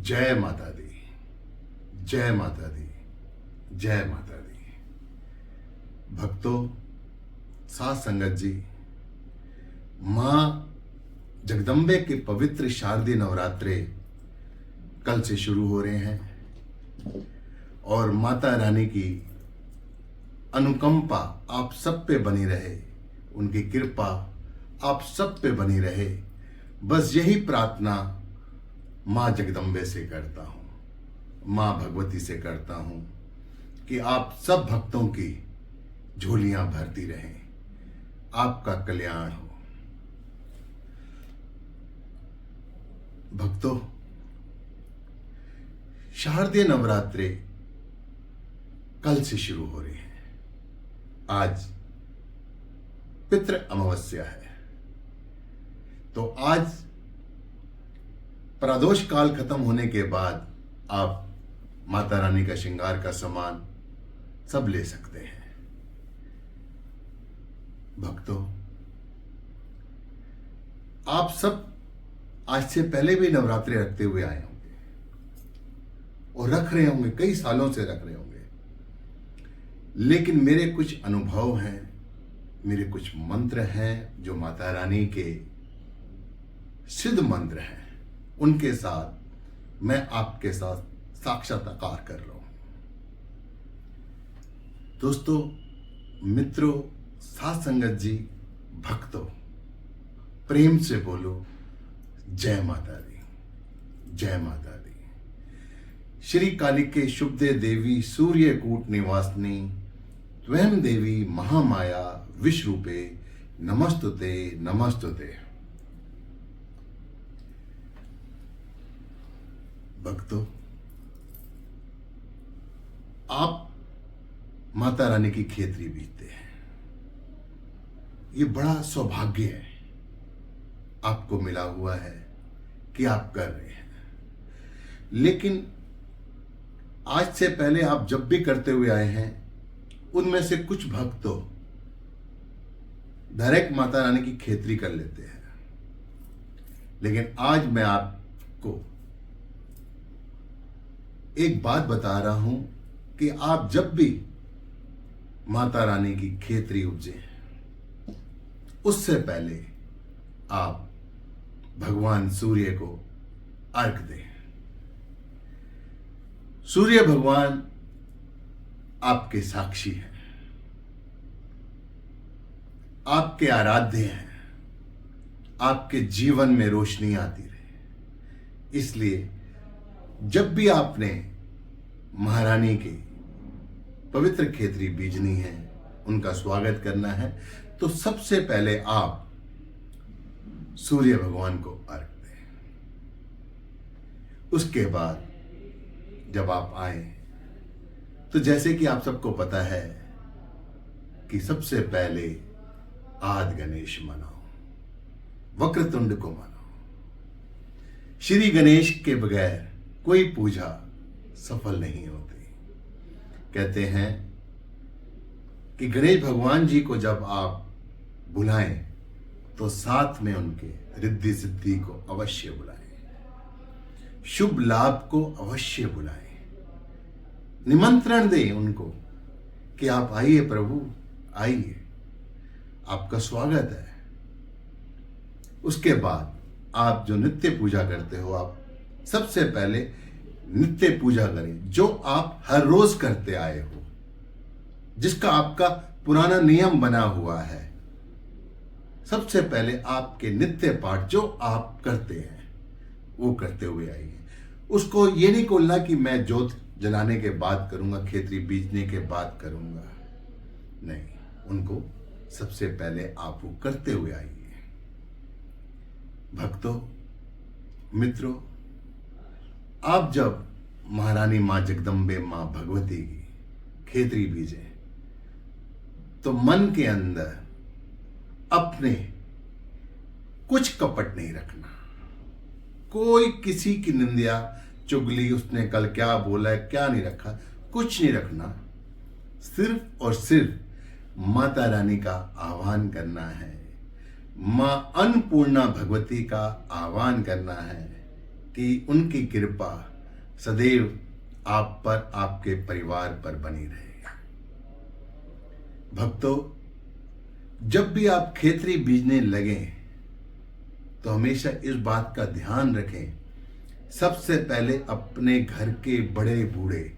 जय माता दी, जय माता दी, जय माता दी। भक्तों, साथ संगत जी, माँ जगदम्बे के पवित्र शारदीय नवरात्रे कल से शुरू हो रहे हैं और माता रानी की अनुकंपा आप सब पे बनी रहे, उनकी कृपा आप सब पे बनी रहे। बस यही प्रार्थना माँ जगदम्बे से करता हूँ, माँ भगवती से करता हूँ कि आप सब भक्तों की झोलियां भरती रहें, आपका कल्याण हो। भक्तों, शारदीय नवरात्रे कल से शुरू हो रहे हैं। आज पितृ अमावस्या है, तो आज प्रदोष काल खत्म होने के बाद आप माता रानी का श्रृंगार का सामान सब ले सकते हैं। भक्तों, आप सब आज से पहले भी नवरात्रि रखते हुए आए होंगे और रख रहे होंगे, कई सालों से रख रहे होंगे। लेकिन मेरे कुछ अनुभव हैं, मेरे कुछ मंत्र हैं जो माता रानी के सिद्ध मंत्र हैं, उनके साथ मैं आपके साथ साक्षात्कार कर रहा हूं। दोस्तों, मित्रों, साथ संगत जी, भक्तों, प्रेम से बोलो जय माता दी, जय माता दी। श्री कालिके शुभदे देवी सूर्यकूट निवासिनी त्वं देवी महामाया विश्वरूपे नमस्तुते नमस्तुते। भक्तों, आप माता रानी की खेतरी बीतते हैं, ये बड़ा सौभाग्य है आपको मिला हुआ है कि आप कर रहे हैं। लेकिन आज से पहले आप जब भी करते हुए आए हैं, उनमें से कुछ भक्त तो डायरेक्ट माता रानी की खेतरी कर लेते हैं। लेकिन आज मैं आपको एक बात बता रहा हूं कि आप जब भी माता रानी की खेतरी उपजे, उससे पहले आप भगवान सूर्य को अर्घ दें। सूर्य भगवान आपके साक्षी हैं, आपके आराध्य हैं, आपके जीवन में रोशनी आती रहे। इसलिए जब भी आपने महारानी की पवित्र खेतरी बीजनी है, उनका स्वागत करना है, तो सबसे पहले आप सूर्य भगवान को अर्घ दें। उसके बाद जब आप आए, तो जैसे कि आप सबको पता है कि सबसे पहले आदि गणेश मनाओ, वक्रतुंड को मनाओ। श्री गणेश के बगैर कोई पूजा सफल नहीं होती। कहते हैं कि गणेश भगवान जी को जब आप बुलाएं, तो साथ में उनके रिद्धि सिद्धि को अवश्य बुलाएं, शुभ लाभ को अवश्य बुलाएं, निमंत्रण दें उनको कि आप आइए प्रभु, आइए, आपका स्वागत है। उसके बाद आप जो नित्य पूजा करते हो, आप सबसे पहले नित्य पूजा करें जो आप हर रोज करते आए हो, जिसका आपका पुराना नियम बना हुआ है। सबसे पहले आपके नित्य पाठ जो आप करते हैं वो करते हुए आइए। उसको ये नहीं बोलना कि मैं जोत जलाने के बाद करूंगा, खेतरी बीजने के बाद करूंगा, नहीं, उनको सबसे पहले आप वो करते हुए आइए। भक्तों, मित्रों, आप जब महारानी माँ जगदम्बे माँ भगवती की खेतरी बीजें, तो मन के अंदर अपने कुछ कपट नहीं रखना। कोई किसी की निंदा चुगली, उसने कल क्या बोला है, क्या नहीं रखा, कुछ नहीं रखना। सिर्फ और सिर्फ माता रानी का आह्वान करना है, माँ अन्नपूर्णा भगवती का आह्वान करना है कि उनकी कृपा सदैव आप पर, आपके परिवार पर बनी रहेगा। भक्तों, जब भी आप खेतरी बीजने लगें तो हमेशा इस बात का ध्यान रखें, सबसे पहले अपने घर के बड़े बूढ़े,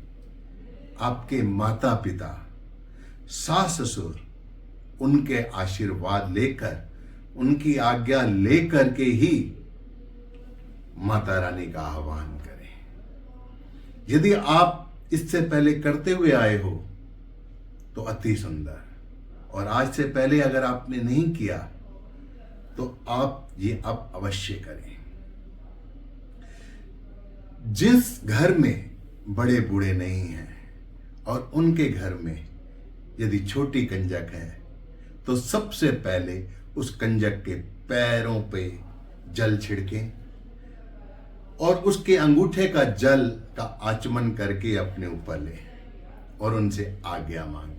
आपके माता पिता, सास ससुर, उनके आशीर्वाद लेकर, उनकी आज्ञा लेकर के ही माता रानी का आह्वान करें। यदि आप इससे पहले करते हुए आए हो तो अति सुंदर, और आज से पहले अगर आपने नहीं किया तो आप ये अब अवश्य करें। जिस घर में बड़े बूढ़े नहीं हैं और उनके घर में यदि छोटी कंजक है तो सबसे पहले उस कंजक के पैरों पे जल छिड़कें और उसके अंगूठे का जल का आचमन करके अपने ऊपर लें और उनसे आज्ञा मांगें।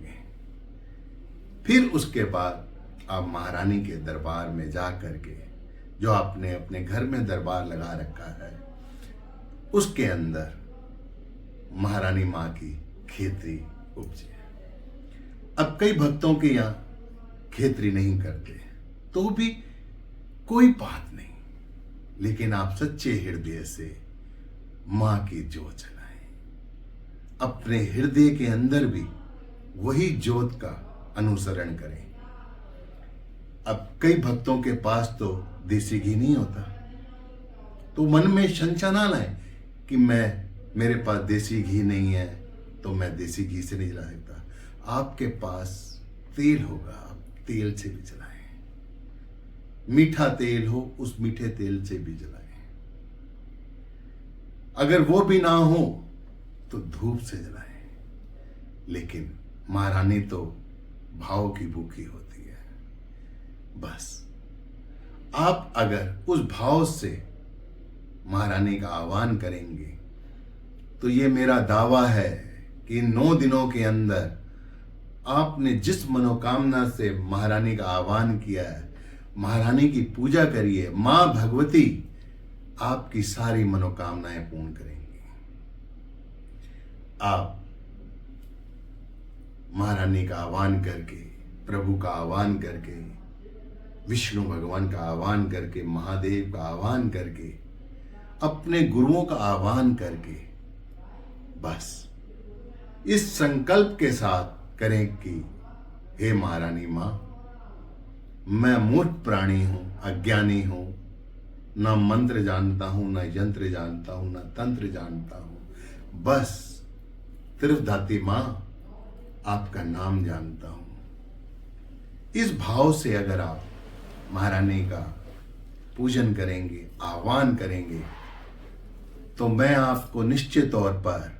फिर उसके बाद आप महारानी के दरबार में जा करके, जो आपने अपने घर में दरबार लगा रखा है, उसके अंदर महारानी माँ की खेतरी उपजे। अब कई भक्तों के यहाँ खेतरी नहीं करते तो भी कोई बात नहीं, लेकिन आप सच्चे हृदय से माँ की जोत जलाएं। अपने हृदय के अंदर भी वही जोत का अनुसरण करें। अब कई भक्तों के पास तो देसी घी नहीं होता, तो मन में शंका ना लाएं कि मेरे पास देसी घी नहीं है तो मैं देसी घी से नहीं जला सकता। आपके पास तेल होगा, आप तेल से भी जलाएं। मीठा तेल हो, उस मीठे तेल से भी जलाएं। अगर वो भी ना हो तो धूप से जलाएं। लेकिन महारानी तो भाव की भूखी होती है। बस आप अगर उस भाव से महारानी का आह्वान करेंगे तो ये मेरा दावा है कि 9 दिनों के अंदर आपने जिस मनोकामना से महारानी का आह्वान किया है, महारानी की पूजा करिए, मां भगवती आपकी सारी मनोकामनाएं पूर्ण करेंगी। आप महारानी का आह्वान करके, प्रभु का आह्वान करके, विष्णु भगवान का आह्वान करके, महादेव का आह्वान करके, अपने गुरुओं का आह्वान करके, बस इस संकल्प के साथ करें कि हे महारानी मां, मैं मूर्ख प्राणी हूं, अज्ञानी हूं, ना मंत्र जानता हूं, ना यंत्र जानता हूं, ना तंत्र जानता हूं, बस त्रिवधात्री मां आपका नाम जानता हूं। इस भाव से अगर आप महारानी का पूजन करेंगे, आह्वान करेंगे, तो मैं आपको निश्चित तौर पर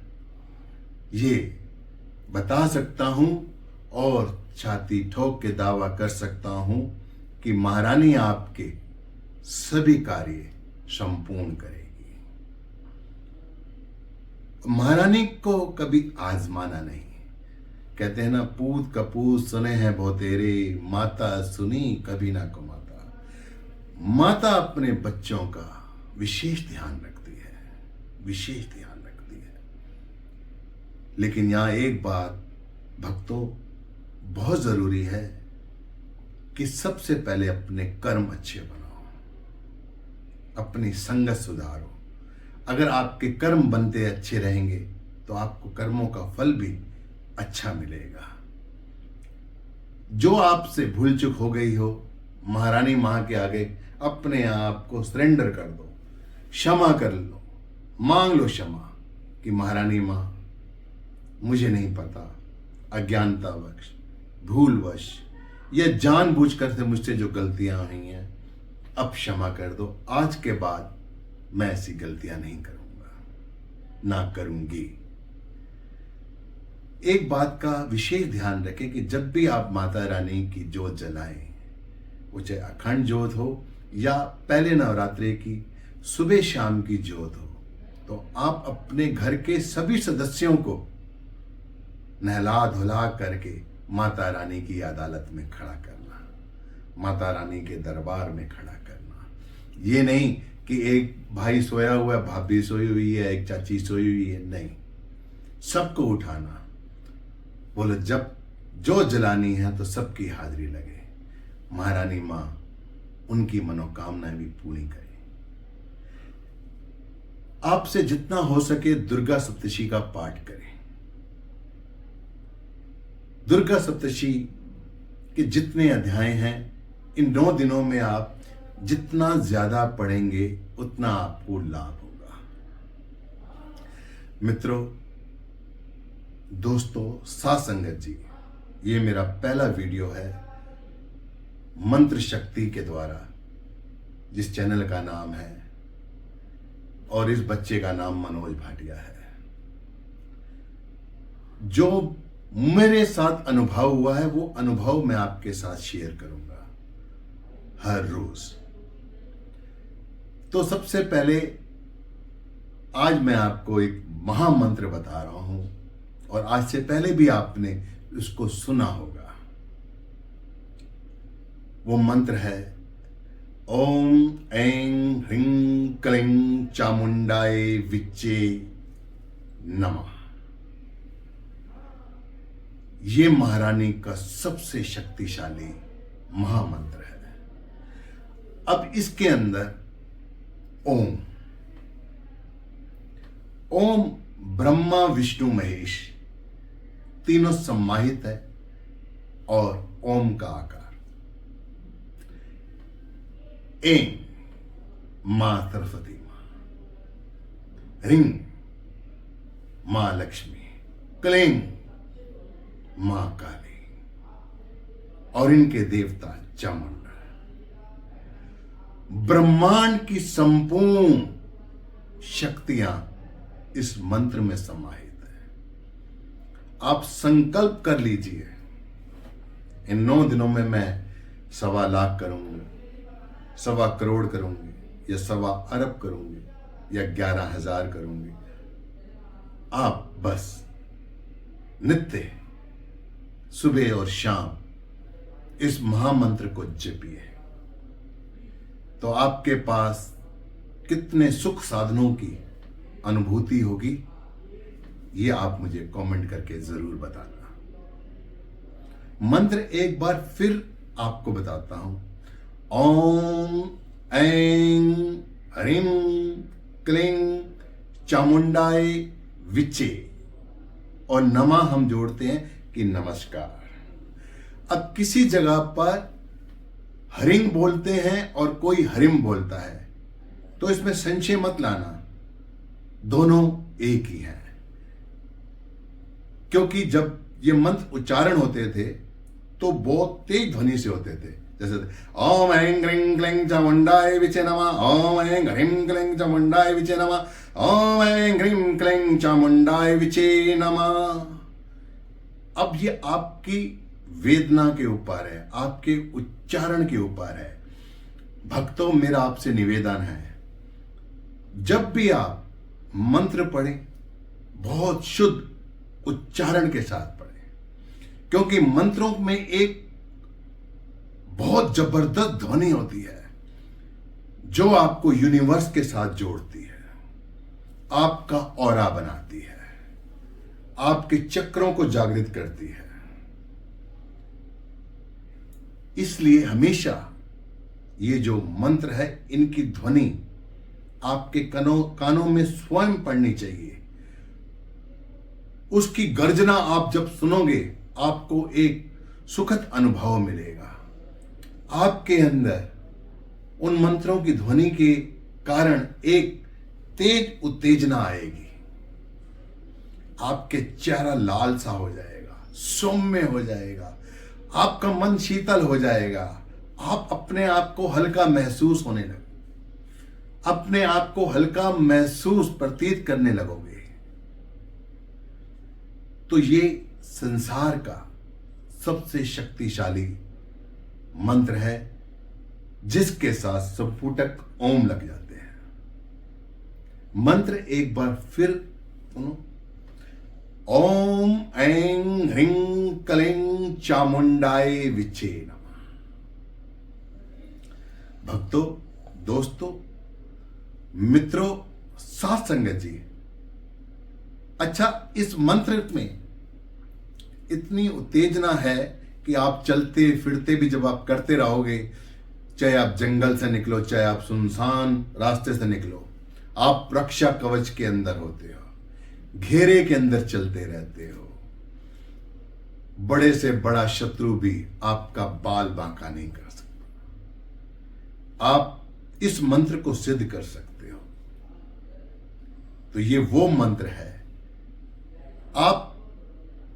ये बता सकता हूं और छाती ठोक के दावा कर सकता हूं कि महारानी आपके सभी कार्य संपूर्ण करेगी। महारानी को कभी आजमाना नहीं। कहते हैं ना, पूत कपूत सुने हैं बहुतेरे, माता सुनी कभी ना को माता। माता अपने बच्चों का विशेष ध्यान रखती है, विशेष ध्यान रखती है। लेकिन यहां एक बात भक्तों बहुत जरूरी है कि सबसे पहले अपने कर्म अच्छे बनाओ, अपनी संगत सुधारो। अगर आपके कर्म बनते अच्छे रहेंगे तो आपको कर्मों का फल भी अच्छा मिलेगा। जो आपसे भूल चूक हो गई हो, महारानी मां के आगे अपने आप को सरेंडर कर दो, क्षमा कर लो, मांग लो क्षमा कि महारानी मां, मुझे नहीं पता, अज्ञानतावश, भूलवश या जानबूझकर से मुझसे जो गलतियां हुई हैं, अब क्षमा कर दो। आज के बाद मैं ऐसी गलतियां नहीं करूंगा, ना करूंगी। एक बात का विशेष ध्यान रखें कि जब भी आप माता रानी की जोत जलाएं, वो चाहे अखंड जोत हो या पहले नवरात्रि की सुबह शाम की जोत हो, तो आप अपने घर के सभी सदस्यों को नहला धुला करके माता रानी की अदालत में खड़ा करना, माता रानी के दरबार में खड़ा करना। ये नहीं कि एक भाई सोया हुआ है, भाभी सोई हुई है, एक चाची सोई हुई है, नहीं, सबको उठाना। बोलो जब जो जलानी है तो सबकी हाजिरी लगे, महारानी माँ उनकी मनोकामनाएं भी पूरी करे। आपसे जितना हो सके दुर्गा सप्तशी का पाठ करें। दुर्गा सप्तशी के जितने अध्याय हैं इन 9 दिनों में आप जितना ज्यादा पढ़ेंगे उतना आपको लाभ होगा। मित्रों, दोस्तों, साथ संगत जी, ये मेरा पहला वीडियो है मंत्र शक्ति के द्वारा, जिस चैनल का नाम है, और इस बच्चे का नाम मनोज भाटिया है। जो मेरे साथ अनुभव हुआ है वो अनुभव मैं आपके साथ शेयर करूंगा हर रोज। तो सबसे पहले आज मैं आपको एक महामंत्र बता रहा हूं, और आज से पहले भी आपने उसको सुना होगा। वो मंत्र है ओम ऐं ह्रीं क्लीं चामुंडाय विच्चे नमः। ये महारानी का सबसे शक्तिशाली महामंत्र है। अब इसके अंदर ओम ओम ब्रह्मा विष्णु महेश तीनों सम्माहित है, और ओम का आकार। ऐं मां सरस्वती मां, ह्रीं मां लक्ष्मी, क्लीं मां काली, और इनके देवता चामुंडा। ब्रह्मांड की संपूर्ण शक्तियां इस मंत्र में समाहित है। आप संकल्प कर लीजिए, इन 9 दिनों में मैं 1.25 लाख करूंगी, 1.25 करोड़ करूंगी, या 1.25 अरब करूंगी, या 11,000 करूंगी। आप बस नित्य सुबह और शाम इस महामंत्र को जपिए, तो आपके पास कितने सुख साधनों की अनुभूति होगी, ये आप मुझे कमेंट करके जरूर बताना। मंत्र एक बार फिर आपको बताता हूं। ओम ऐं ह्रीं क्लीं चामुंडाय विच्चे, और नमः हम जोड़ते हैं कि नमस्कार। अब किसी जगह पर हरिंग बोलते हैं और कोई हरिम बोलता है, तो इसमें संशय मत लाना, दोनों एक ही हैं। क्योंकि जब ये मंत्र उच्चारण होते थे तो बहुत तेज ध्वनि से होते थे, जैसे ओम ऐं ह्रीं क्लीं चामुंडाय विच्चे नमः, ओम ऐं ह्रीं क्लीं चामुंडाय विच्चे नमः, ओम ऐं ह्रीं क्लीं चामुंडाय विच्चे नमः। अब ये आपकी वेदना के ऊपर है, आपके उच्चारण के ऊपर है। भक्तों, मेरा आपसे निवेदन है, जब भी आप मंत्र पढ़ें बहुत शुद्ध उच्चारण के साथ पढ़ें, क्योंकि मंत्रों में एक बहुत जबरदस्त ध्वनि होती है जो आपको यूनिवर्स के साथ जोड़ती है, आपका ऑरा बनाती है, आपके चक्रों को जागृत करती है। इसलिए हमेशा ये जो मंत्र है इनकी ध्वनि आपके कानों में स्वयं पड़नी चाहिए। उसकी गर्जना आप जब सुनोगे आपको एक सुखद अनुभव मिलेगा। आपके अंदर उन मंत्रों की ध्वनि के कारण एक तेज उत्तेजना आएगी, आपके चेहरा लाल सा हो जाएगा, सौम्य हो जाएगा, आपका मन शीतल हो जाएगा, आप अपने आप को हल्का महसूस होने लगोगे, अपने आप को हल्का महसूस प्रतीत करने लगोगे। तो ये संसार का सबसे शक्तिशाली मंत्र है, जिसके साथ संपुटक ओम लग जाते हैं। मंत्र एक बार फिर सुनो। ओम ऐं ह्रीं क्लीं चामुंडाय विच्चे नमः। भक्तों, दोस्तों, मित्रों, साथ संगत जी। अच्छा, इस मंत्र में इतनी उत्तेजना है कि आप चलते फिरते भी जब आप करते रहोगे, चाहे आप जंगल से निकलो, चाहे आप सुनसान रास्ते से निकलो, आप रक्षा कवच के अंदर होते हो, घेरे के अंदर चलते रहते हो। बड़े से बड़ा शत्रु भी आपका बाल बांका नहीं कर सकता। आप इस मंत्र को सिद्ध कर सकते हो। तो ये वो मंत्र है। आप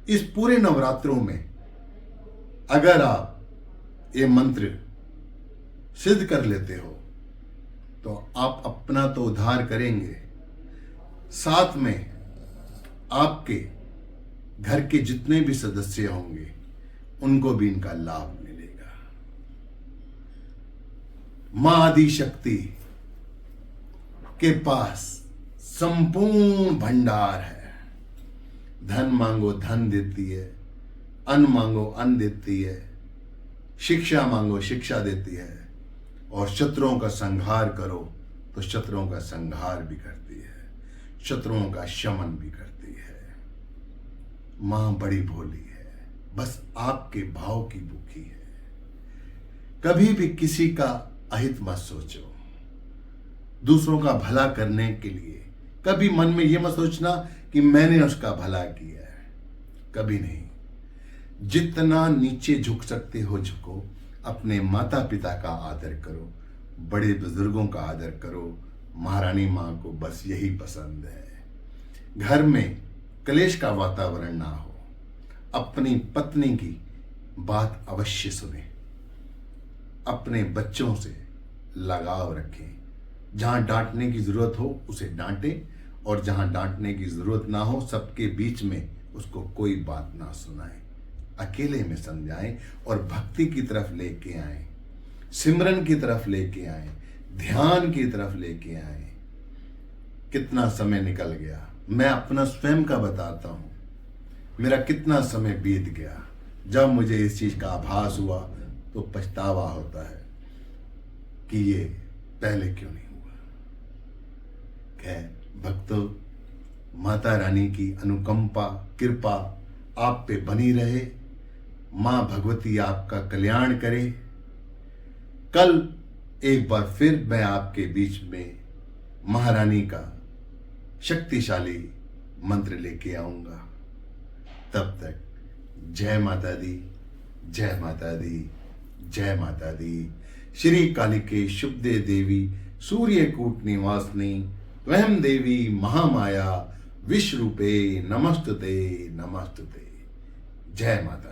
इस पूरे नवरात्रों में अगर आप ये मंत्र सिद्ध कर लेते हो तो आप अपना तो उद्धार करेंगे, साथ में आपके घर के जितने भी सदस्य होंगे उनको भी इनका लाभ मिलेगा। मां आदि शक्ति के पास संपूर्ण भंडार है। धन मांगो धन देती है, अन्न मांगो अन्न देती है, शिक्षा मांगो शिक्षा देती है, और शत्रुओं का संहार करो तो शत्रुओं का संहार भी करती है, शत्रुओं का शमन भी करती है। मां बड़ी भोली है, बस आपके भाव की भूखी है। कभी भी किसी का अहित मत सोचो। दूसरों का भला करने के लिए कभी मन में यह मत सोचना कि मैंने उसका भला किया है, कभी नहीं। जितना नीचे झुक सकते हो झुको। अपने माता पिता का आदर करो, बड़े बुजुर्गों का आदर करो। महारानी मां को बस यही पसंद है। घर में क्लेश का वातावरण ना हो। अपनी पत्नी की बात अवश्य सुने। अपने बच्चों से लगाव रखें। जहां डांटने की जरूरत हो उसे डांटें, और जहां डांटने की जरूरत ना हो सबके बीच में उसको कोई बात ना सुनाएं, अकेले में समझाएं और भक्ति की तरफ लेके आएं, सिमरन की तरफ लेके आएं, ध्यान की तरफ लेके आएं। कितना समय निकल गया, मैं अपना स्वयं का बताता हूं। मेरा कितना समय बीत गया। जब मुझे इस चीज का आभास हुआ तो पछतावा होता है कि ये पहले क्यों नहीं हुआ। खैर भक्तों, माता रानी की अनुकंपा कृपा आप पे बनी रहे। मां भगवती आपका कल्याण करे। कल एक बार फिर मैं आपके बीच में महारानी का शक्तिशाली मंत्र लेके आऊंगा। तब तक जय माता दी, जय माता दी, जय माता दी। श्री कालिके शुभदे देवी सूर्यकूट निवासिनी त्वं देवी महामाया विश्वरूपे नमस्तुते नमस्तुते। जय माता।